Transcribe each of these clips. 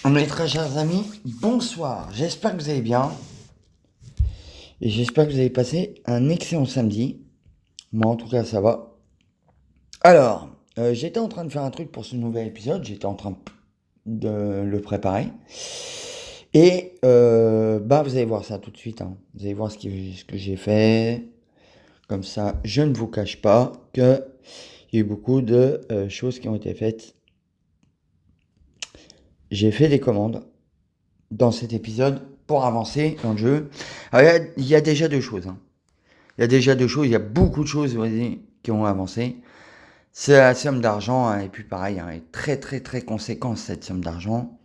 Mes très chers amis, bonsoir. J'espère que vous allez bien. Et j'espère que vous avez passé un excellent samedi. Moi, en tout cas, ça va. Alors, j'étais en train de faire un truc pour ce nouvel épisode. J'étais en train de le préparer. Et vous allez voir ça tout de suite, hein. Vous allez voir ce que j'ai fait. Comme ça, je ne vous cache pas qu'il y a eu beaucoup de choses qui ont été faites. J'ai fait des commandes dans cet épisode pour avancer dans le jeu. Alors, il y a déjà deux choses, hein. Il y a déjà deux choses, il y a beaucoup de choses qui ont avancé. C'est la somme d'argent, hein, et puis pareil, hein, elle est très très très conséquente cette somme d'argent.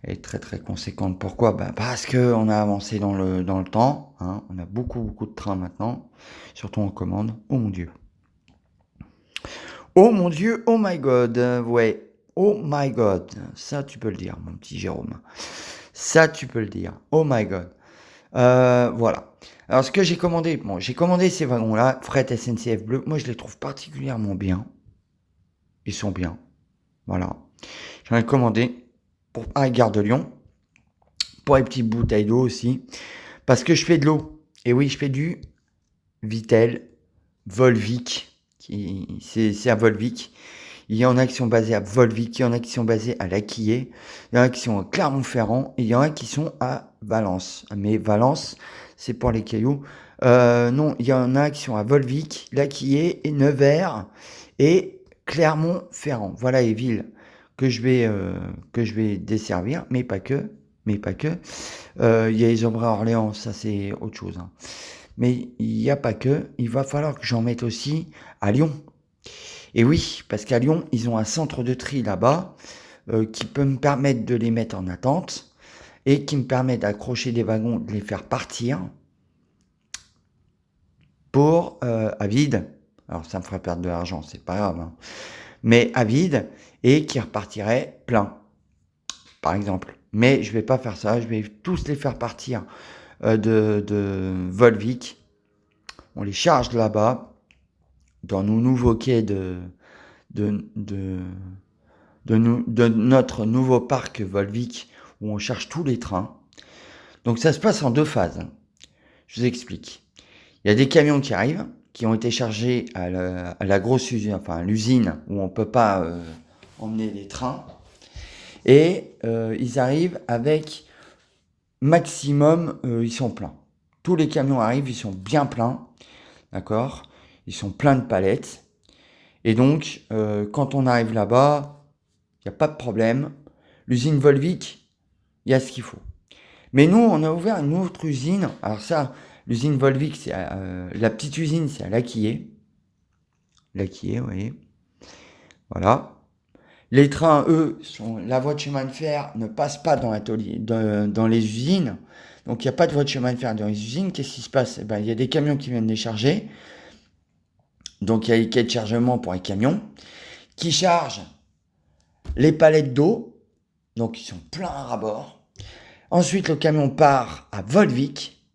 Elle est très très conséquente. Pourquoi? Parce qu'on a avancé dans le temps, hein. On a beaucoup de trains maintenant, surtout en commande. Oh mon Dieu. Oh mon Dieu, oh my God, ouais. Oh my God, ça tu peux le dire, mon petit Jérôme. Ça tu peux le dire. Oh my God. Voilà. Alors, ce que j'ai commandé, j'ai commandé ces wagons-là, fret SNCF Bleu. Moi, je les trouve particulièrement bien. Ils sont bien. Voilà. J'en ai commandé à Gare de Lyon. Pour les petites bouteilles d'eau aussi. Parce que je fais de l'eau. Et oui, je fais du Vittel, Volvic. C'est à Volvic. Il y en a qui sont basés à Volvic, il y en a qui sont basés à Laquillé, il y en a qui sont à Clermont-Ferrand, et il y en a qui sont à Valence. Mais Valence, c'est pour les cailloux. Non, il y en a qui sont à Volvic, Laquillé et Nevers et Clermont-Ferrand. Voilà les villes que je vais desservir, mais pas que. Mais pas que. Il y a les Aubrais Orléans, ça c'est autre chose, hein. Mais il n'y a pas que. Il va falloir que j'en mette aussi à Lyon. Et oui, parce qu'à Lyon, ils ont un centre de tri là-bas qui peut me permettre de les mettre en attente et qui me permet d'accrocher des wagons, de les faire partir pour à vide. Alors ça me ferait perdre de l'argent, c'est pas grave, hein. Mais à vide et qui repartirait plein, par exemple. Mais je vais pas faire ça, je vais tous les faire partir de Volvic. On les charge là-bas dans nos nouveaux quais de, de, de notre nouveau parc Volvic où on cherche tous les trains. Donc ça se passe en deux phases. Je vous explique. Il y a des camions qui arrivent, qui ont été chargés à la grosse usine, enfin à l'usine où on ne peut pas emmener les trains. Et ils arrivent avec maximum, ils sont pleins. Tous les camions arrivent, ils sont bien pleins. D'accord? Ils sont pleins de palettes. Et donc, quand on arrive là-bas, il n'y a pas de problème. L'usine Volvic, il y a ce qu'il faut. Mais nous, on a ouvert une autre usine. Alors ça, l'usine Volvic, c'est la petite usine, c'est à Laquillé. Laquillé, vous voyez. Voilà. Les trains, eux, la voie de chemin de fer ne passe pas dans les usines. Donc il n'y a pas de voie de chemin de fer dans les usines. Qu'est-ce qui se passe? Il y a des camions qui viennent les charger. Donc il y a les quais de chargement pour les camions qui chargent les palettes d'eau. Donc ils sont pleins à ras-bord. Ensuite, le camion part à Volvic,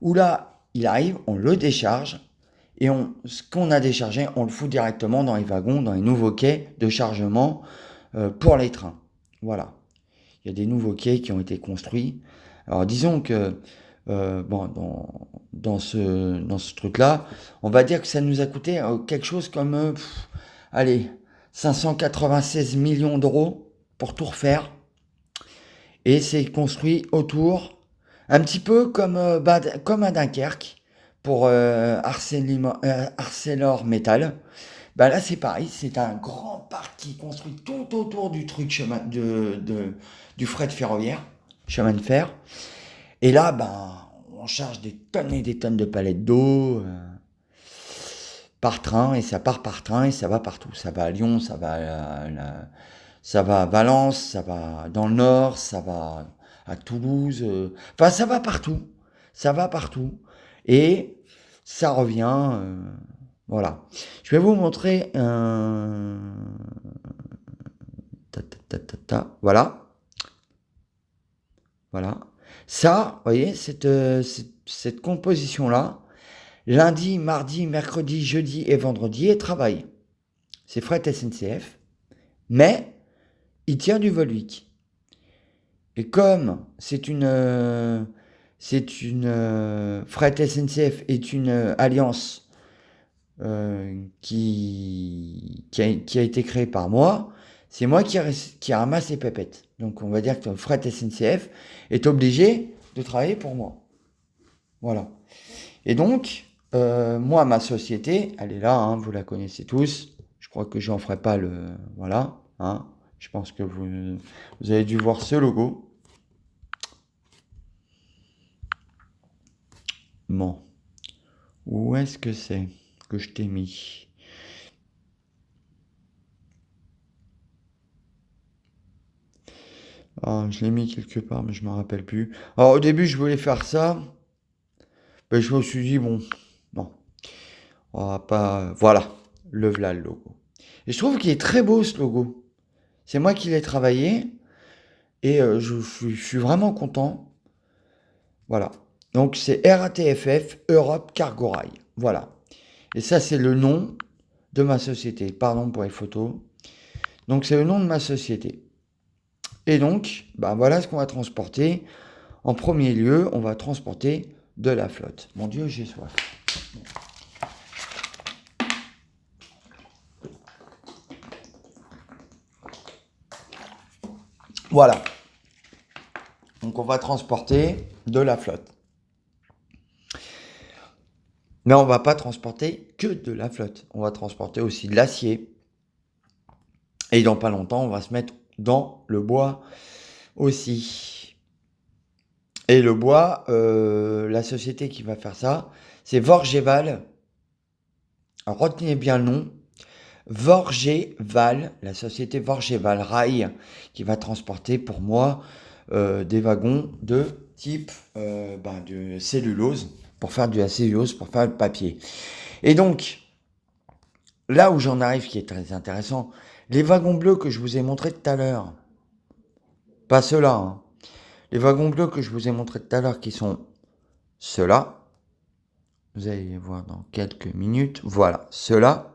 où là, il arrive, on le décharge, et ce qu'on a déchargé, on le fout directement dans les wagons, dans les nouveaux quais de chargement pour les trains. Voilà. Il y a des nouveaux quais qui ont été construits. Alors, disons que dans ce truc-là, on va dire que ça nous a coûté quelque chose comme, allez, 596 millions d'euros pour tout refaire. Et c'est construit autour, un petit peu comme à Dunkerque, pour ArcelorMittal. Là, c'est pareil, c'est un grand parc qui est construit tout autour du truc du fret ferroviaire, chemin de fer. Et là, on charge des tonnes et des tonnes de palettes d'eau par train, et ça part par train, et ça va partout. Ça va à Lyon, ça va à Valence, ça va dans le Nord, ça va à Toulouse. Enfin, ça va partout. Ça va partout. Et ça revient. Voilà. Je vais vous montrer un. Voilà. Voilà. Ça, vous voyez, cette composition-là, lundi, mardi, mercredi, jeudi et vendredi, et travail. C'est fret SNCF. Mais il tire du Volvic. Et comme Fret SNCF est une alliance qui a été créée par moi, c'est moi qui ramasse les pépettes. Donc on va dire que Fret SNCF est obligé de travailler pour moi. Voilà. Et donc, moi, ma société, elle est là, hein, vous la connaissez tous. Je crois que j'en ferai pas le... Voilà. Hein. Je pense que vous avez dû voir ce logo. Bon. Où est-ce que c'est que je t'ai mis? Ah, je l'ai mis quelque part, mais je me rappelle plus. Alors, au début, je voulais faire ça. Ben, je me suis dit, bon, non. On va pas... Voilà. Le voilà le logo. Et je trouve qu'il est très beau, ce logo. C'est moi qui l'ai travaillé. Et je suis vraiment content. Voilà. Donc, c'est RATFF, Europe Cargo Rail. Voilà. Et ça, c'est le nom de ma société. Pardon pour les photos. Donc, c'est le nom de ma société. Et donc, ben voilà ce qu'on va transporter. En premier lieu, on va transporter de la flotte. Mon Dieu, j'ai soif. Voilà. Donc, on va transporter de la flotte. Mais on ne va pas transporter que de la flotte. On va transporter aussi de l'acier. Et dans pas longtemps, on va se mettre dans le bois aussi. Et le bois, la société qui va faire ça, c'est Vorgeval. Alors, retenez bien le nom. Vorgeval, la société Vorgeval Rail, qui va transporter pour moi des wagons de type de cellulose, pour faire de la cellulose, pour faire le papier. Et donc, là où j'en arrive, qui est très intéressant, les wagons bleus que je vous ai montrés tout à l'heure, pas ceux-là, hein, les wagons bleus que je vous ai montrés tout à l'heure, qui sont ceux-là, vous allez les voir dans quelques minutes, voilà, ceux-là,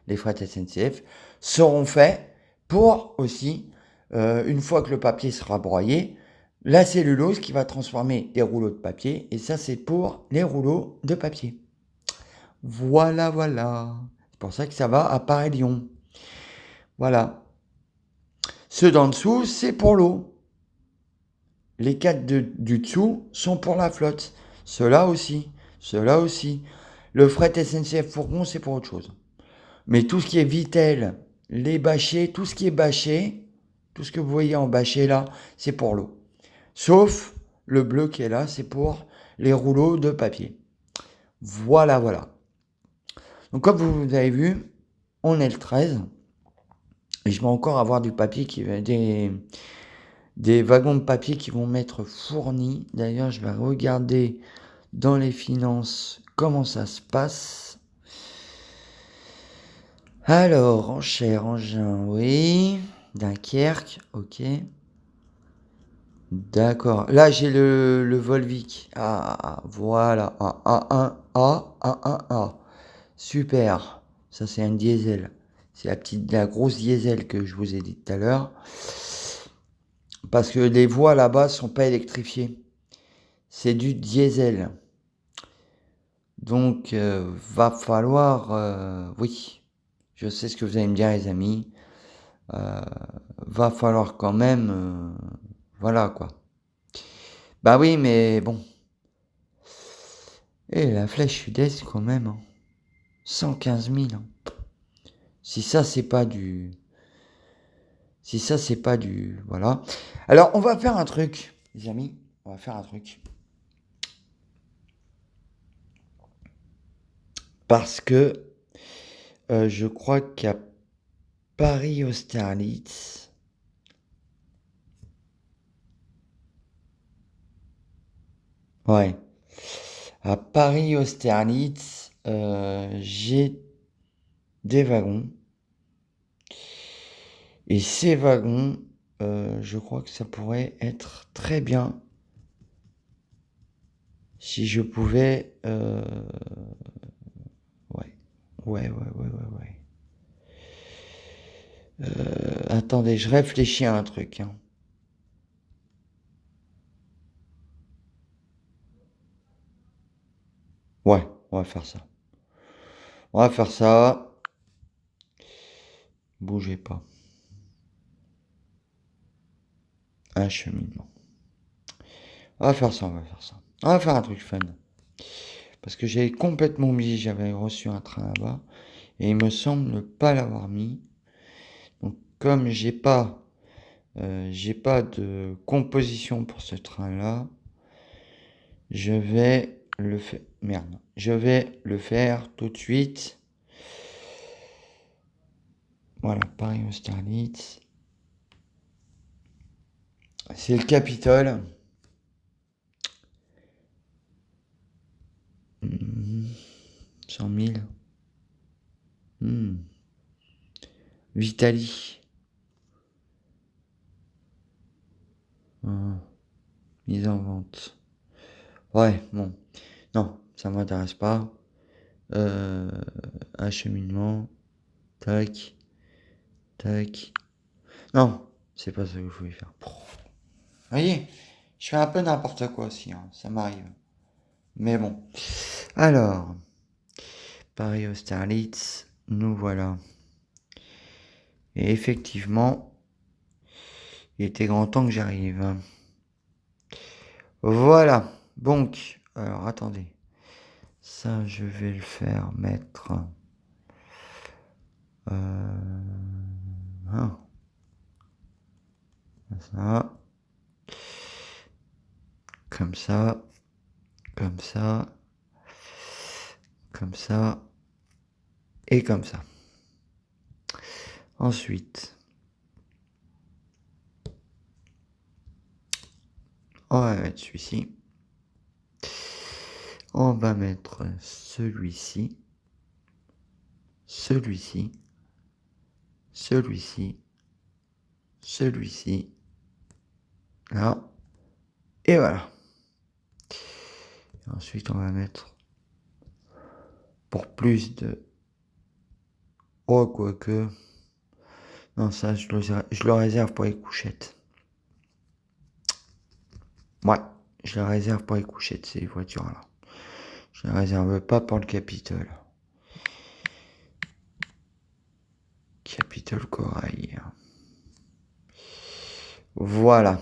les fret SNCF, seront faits pour aussi, une fois que le papier sera broyé, la cellulose qui va transformer les rouleaux de papier, et ça c'est pour les rouleaux de papier. Voilà, voilà. C'est pour ça que ça va à Paris-Lyon. Voilà. Ceux d'en dessous, c'est pour l'eau. Les 4 du dessous sont pour la flotte. Ceux-là aussi. Ceux-là aussi. Le fret SNCF fourgon, c'est pour autre chose. Mais tout ce qui est Vitel, les bâchés, tout ce qui est bâché, tout ce que vous voyez en bâché là, c'est pour l'eau. Sauf le bleu qui est là, c'est pour les rouleaux de papier. Voilà, voilà. Donc comme vous avez vu, on est le 13. Et je vais encore avoir du papier des wagons de papier qui vont m'être fournis. D'ailleurs, je vais regarder dans les finances comment ça se passe. Alors, enchères, engin, oui. Dunkerque, ok. D'accord. Là, j'ai le Volvic. Ah, voilà. A. Super. Ça, c'est un diesel. C'est la grosse diesel que je vous ai dit tout à l'heure. Parce que les voies là-bas sont pas électrifiées. C'est du diesel. Donc, va falloir... oui, je sais ce que vous allez me dire, les amis. Va falloir quand même... voilà, quoi. Bah oui, mais bon. Et la flèche sud-est, quand même. Hein. 115 000. Hein. Si ça, c'est pas du... Si ça, c'est pas du... Voilà. Alors, on va faire un truc, les amis. On va faire un truc. Parce que je crois qu'à Paris-Austerlitz... Ouais. À Paris-Austerlitz, j'ai des wagons. Et ces wagons, je crois que ça pourrait être très bien si je pouvais... Ouais. Attendez, je réfléchis à un truc. Hein. Ouais, on va faire ça. On va faire ça. Bougez pas. Acheminement. On va faire ça, on va faire ça. On va faire un truc fun. Parce que j'avais complètement oublié, j'avais reçu un train là-bas. Et il me semble ne pas l'avoir mis. Donc comme j'ai pas de composition pour ce train-là, je vais le faire. Merde. Je vais le faire tout de suite. Voilà, Paris Austerlitz. C'est le Capitole. 100 000. Vitali. Mise en vente. Ouais, bon. Non, ça m'intéresse pas. Acheminement. Tac. Tac. Non, c'est pas ça que je voulais faire. Vous voyez, je fais un peu n'importe quoi aussi, hein, ça m'arrive. Mais bon. Alors, Paris Austerlitz, nous voilà. Et effectivement, il était grand temps que j'arrive. Voilà. Donc, alors attendez. Ça, je vais le faire mettre. Ça. Comme ça. Comme ça. Comme ça. Et comme ça. Ensuite, on va mettre celui-ci. On va mettre celui-ci. Celui-ci. Celui-ci. Celui-ci. Là. Et voilà. Et ensuite, on va mettre pour plus de... Oh, quoique... Non, ça, je le réserve pour les couchettes. Ouais, je le réserve pour les couchettes, ces voitures-là. Je ne les réserve pas pour le Capitole. Capitole Corail. Voilà.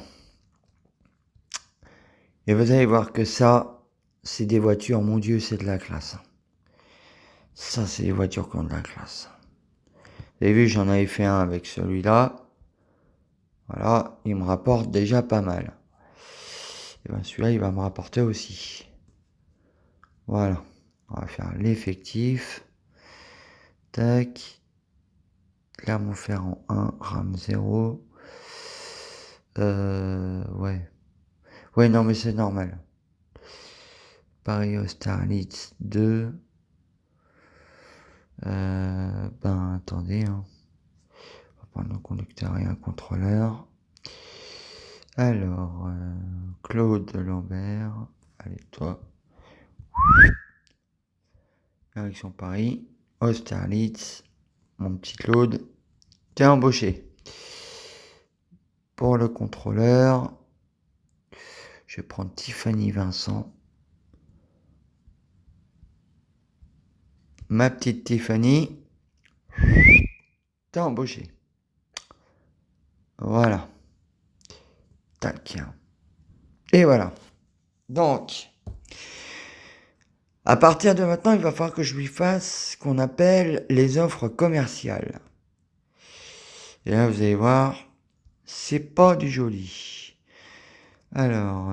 Et vous allez voir que ça, c'est des voitures, mon Dieu, c'est de la classe. Ça, c'est des voitures qui ont de la classe. Vous avez vu, j'en avais fait un avec celui-là. Voilà, il me rapporte déjà pas mal. Et bien celui-là, il va me rapporter aussi. Voilà. On va faire l'effectif. Tac. Clermont-Ferrand 1, RAM 0. Ouais. Ouais, non, mais c'est normal. Paris Austerlitz 2. Ben, attendez. Hein. On va prendre un conducteur et un contrôleur. Alors, Claude Lambert. Allez, toi. Direction Paris. Austerlitz. Mon petit Claude. T'es embauché. Pour le contrôleur, je vais prendre Tiffany Vincent. Ma petite Tiffany. T'es embauché. Voilà. Tac. Et voilà. Donc, à partir de maintenant, il va falloir que je lui fasse ce qu'on appelle les offres commerciales. Et là, vous allez voir, c'est pas du joli. Alors,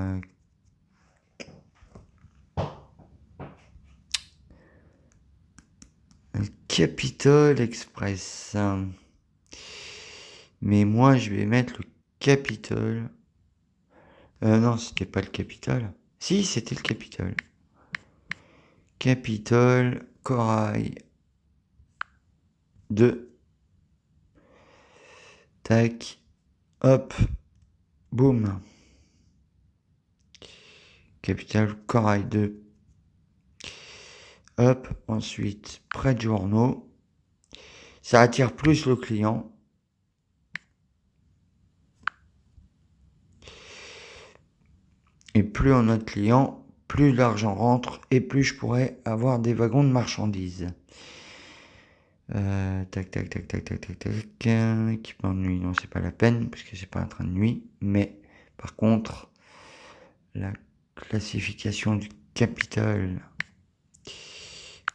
Capitol Express. Mais moi, je vais mettre le Capitol. Non, c'était pas le Capitole. Si, c'était le Capitole. Capitole, Corail 2. Tac. Hop. Boum. Capitole, Corail 2. Hop. Ensuite, prêt de journaux. Ça attire plus le client. Et plus on a de clients, plus l'argent rentre et plus je pourrais avoir des wagons de marchandises. Tac, tac, tac, tac, tac, tac, tac. Équipement de nuit, non, c'est pas la peine, parce que c'est pas un train de nuit. Mais, par contre, la classification du Capitole,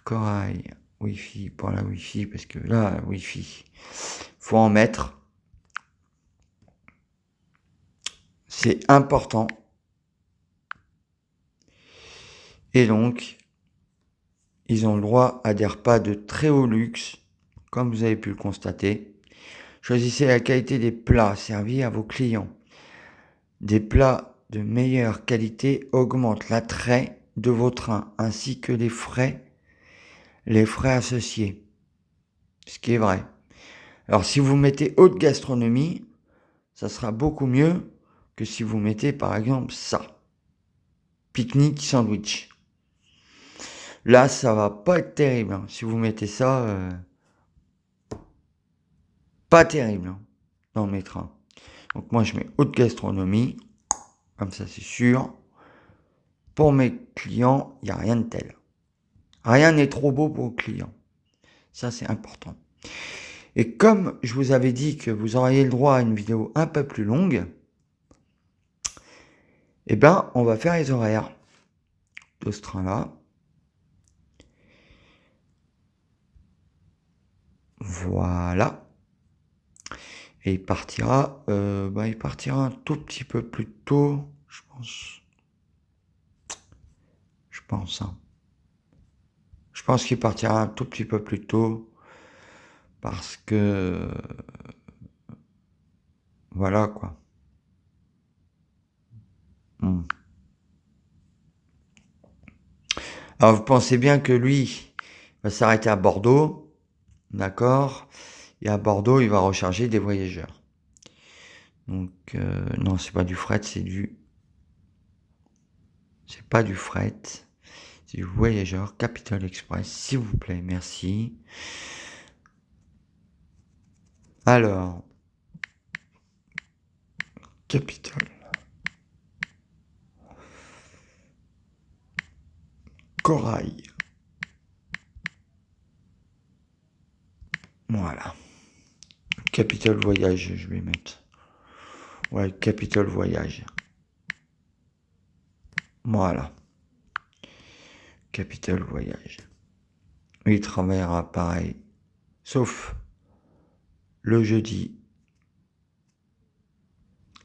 Corail, Wi-Fi, pour la Wi-Fi, parce que là, Wi-Fi, faut en mettre. C'est important. Et donc, ils ont le droit à des repas de très haut luxe, comme vous avez pu le constater. Choisissez la qualité des plats servis à vos clients. Des plats de meilleure qualité augmentent l'attrait de vos trains, ainsi que les frais associés. Ce qui est vrai. Alors si vous mettez haute gastronomie, ça sera beaucoup mieux que si vous mettez par exemple ça. Pique-nique sandwich. Là, ça va pas être terrible. Hein. Si vous mettez ça, pas terrible hein, dans mes trains. Donc moi, je mets haute gastronomie. Comme ça, c'est sûr. Pour mes clients, il n'y a rien de tel. Rien n'est trop beau pour le client. Ça, c'est important. Et comme je vous avais dit que vous auriez le droit à une vidéo un peu plus longue, eh ben, on va faire les horaires de ce train-là. Voilà. Et il partira un tout petit peu plus tôt, je pense. Hein. Je pense qu'il partira un tout petit peu plus tôt parce que voilà quoi. Alors vous pensez bien que lui va s'arrêter à Bordeaux, d'accord? Et à Bordeaux, il va recharger des voyageurs. Donc non, c'est pas du fret, c'est pas du fret, c'est du voyageur. Capital Express, s'il vous plaît, merci. Alors, Capital. Corail. Voilà. Capital Voyage, je vais mettre. Ouais, Capital Voyage. Voilà. Capital Voyage. Il travaillera pareil. Sauf le jeudi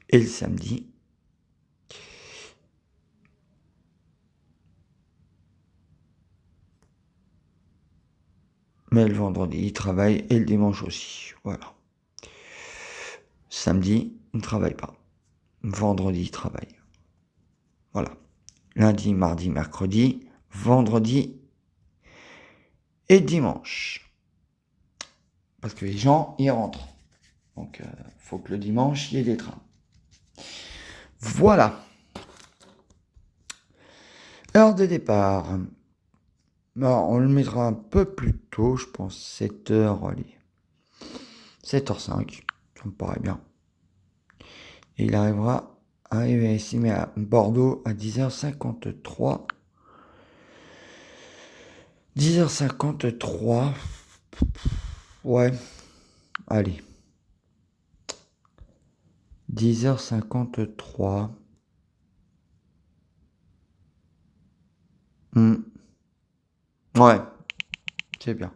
et le samedi. Mais le vendredi, il travaille et le dimanche aussi. Voilà. Samedi, il ne travaille pas. Vendredi, il travaille. Voilà. Lundi, mardi, mercredi, vendredi et dimanche. Parce que les gens y rentrent. Donc, faut que le dimanche, il y ait des trains. Voilà. Heure de départ. Alors, on le mettra un peu plus tôt, je pense, 7h, allez. 7h05, ça me paraît bien. Et il arrivera estimé à Bordeaux à 10h53. 10h53. Ouais. Allez. 10h53. Ouais. C'est bien.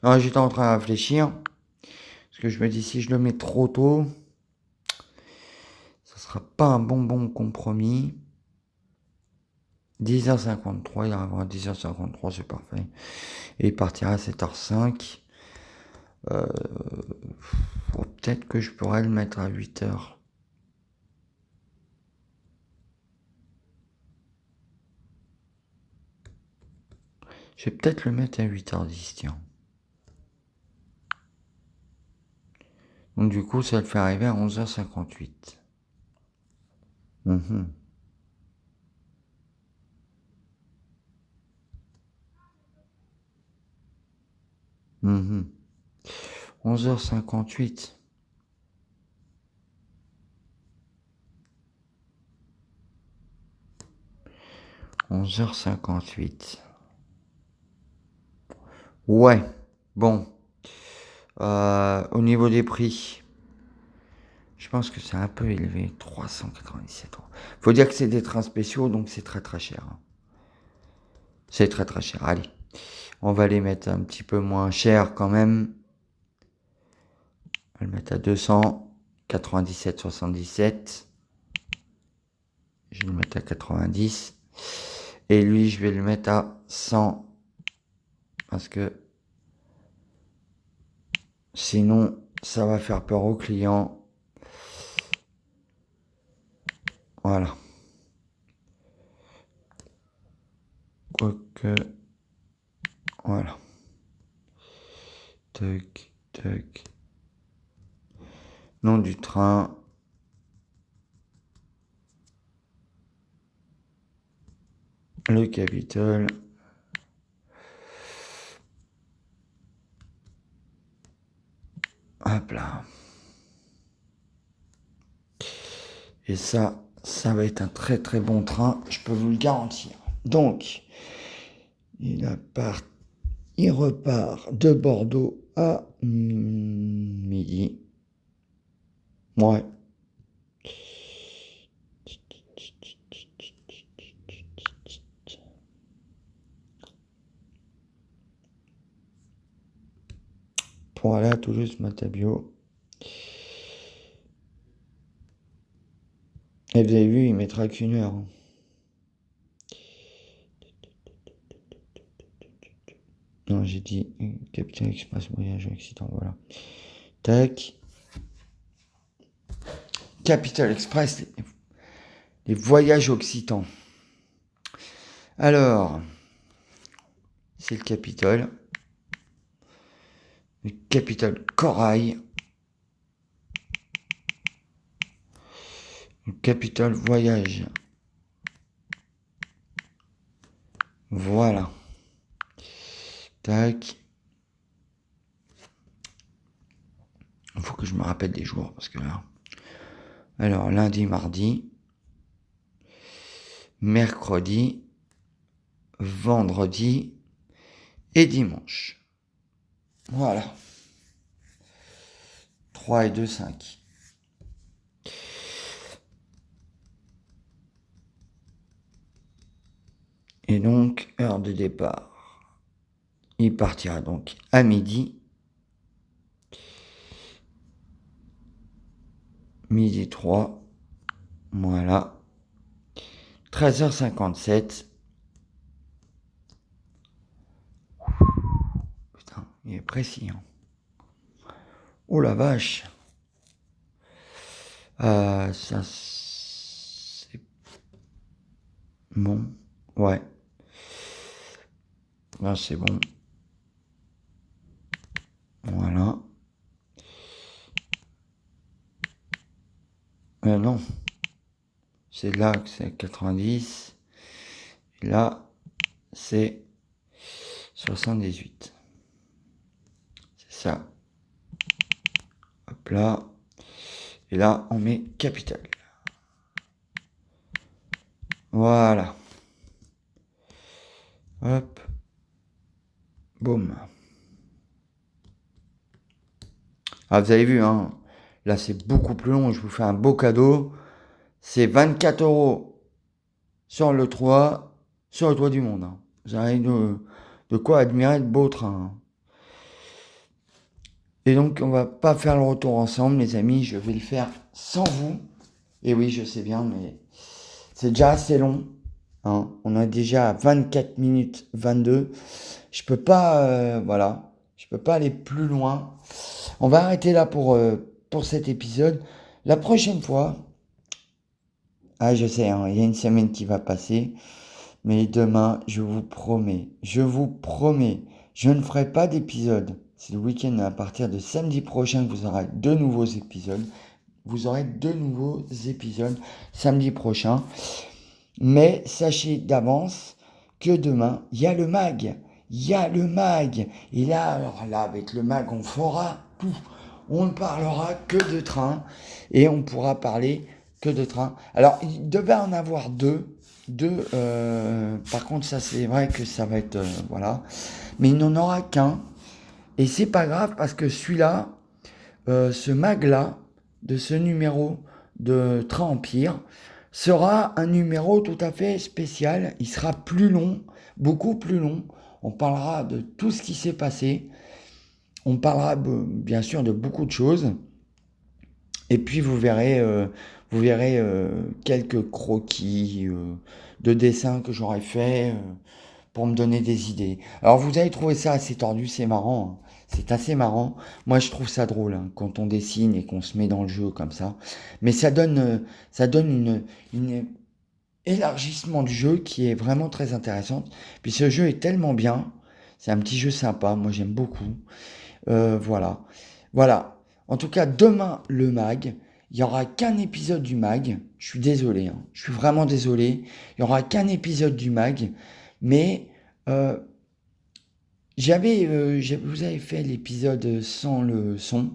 Non, j'étais en train de réfléchir. Parce que je me dis, si je le mets trop tôt, ça sera pas un bon compromis. 10h53, il arrivera à 10h53, c'est parfait. Et il partira à 7h05. Peut-être que je pourrais le mettre à 8h. Je vais peut-être le mettre à 8h10, tiens. Donc du coup, ça le fait arriver à 11h58. 11h58. 11h58. Ouais, bon. Au niveau des prix, je pense que c'est un peu élevé. 397 euros. Faut dire que c'est des trains spéciaux, donc c'est très très cher. C'est très très cher. Allez, on va les mettre un petit peu moins cher quand même. On va le mettre à 297,77. Je vais le mettre à 90. Et lui, je vais le mettre à 100. Parce que sinon, ça va faire peur aux clients. Voilà. Quoique. Voilà. Tac, tac. Nom du train. Le Capitole. Hop là. Et ça va être un très très bon train, je peux vous le garantir. Donc, il repart de Bordeaux à midi. Ouais. Pour aller à Toulouse-Matabio. Et vous avez vu, il mettra qu'une heure. Non, j'ai dit Capitale Express Voyage Occitan, voilà. Tac. Capitale Express, les voyages Occitans. Alors, c'est le Capitole. Le Capitole Corail. Le Capitole Voyage. Voilà. Tac. Il faut que je me rappelle des jours parce que là. Alors, lundi, mardi. Mercredi. Vendredi. Et dimanche. Voilà. 3 et 2, 5. Et donc, heure de départ. Il partira donc à midi. Midi 3. Voilà. 13h57. Putain, il est précis. Hein. Oh la vache. Ça c'est bon. Ouais. Là c'est bon. Voilà. Non. C'est là que c'est 90. Et là, c'est 78. C'est ça. Hop là. Et là, on met Capitale. Voilà. Hop. Boum. Ah, vous avez vu, hein. Là, c'est beaucoup plus long. Je vous fais un beau cadeau. C'est 24 € sur le toit du monde. Hein. Vous avez de quoi admirer de beaux trains. Hein. Et donc, on va pas faire le retour ensemble, les amis. Je vais le faire sans vous. Et oui, je sais bien, mais c'est déjà assez long. Hein. On a déjà 24 minutes 22. Je peux pas, voilà. Je peux pas aller plus loin. On va arrêter là pour cet épisode. La prochaine fois, je sais, hein, il y a une semaine qui va passer. Mais demain, je vous promets, je ne ferai pas d'épisode. C'est le week-end à partir de samedi prochain que vous aurez deux nouveaux épisodes. Vous aurez deux nouveaux épisodes samedi prochain. Mais sachez d'avance que demain, il y a le mag. Il y a le mag. Et là, alors là, avec le mag, on fera tout. On ne parlera que de train. Et on pourra parler que de train. Alors, il devait en avoir deux. Par contre, ça c'est vrai que ça va être voilà, mais il n'en aura qu'un et c'est pas grave parce que celui-là, ce mag-là de ce numéro de Train Empire sera un numéro tout à fait spécial. Il sera plus long, beaucoup plus long. On parlera de tout ce qui s'est passé. On parlera bien sûr de beaucoup de choses. Et puis vous verrez quelques croquis de dessins que j'aurais fait pour me donner des idées. Alors vous allez trouver ça assez tordu, c'est marrant, hein. C'est assez marrant. Moi je trouve ça drôle hein, quand on dessine et qu'on se met dans le jeu comme ça. Mais ça donne une élargissement du jeu qui est vraiment très intéressante. Puis ce jeu est tellement bien. C'est un petit jeu sympa, moi j'aime beaucoup. Voilà. Voilà. En tout cas, demain, le mag. Il n'y aura qu'un épisode du mag. Je suis désolé, hein. Je suis vraiment désolé. Il n'y aura qu'un épisode du mag. Mais euh, vous avez fait l'épisode sans le son.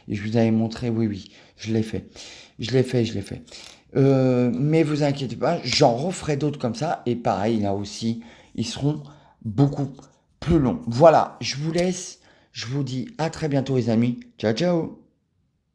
Et je vous avais montré, oui, oui, je l'ai fait. Je l'ai fait. Mais vous inquiétez pas, j'en referai d'autres comme ça. Et pareil, là aussi, ils seront beaucoup plus longs. Voilà, je vous laisse. Je vous dis à très bientôt les amis. Ciao ciao.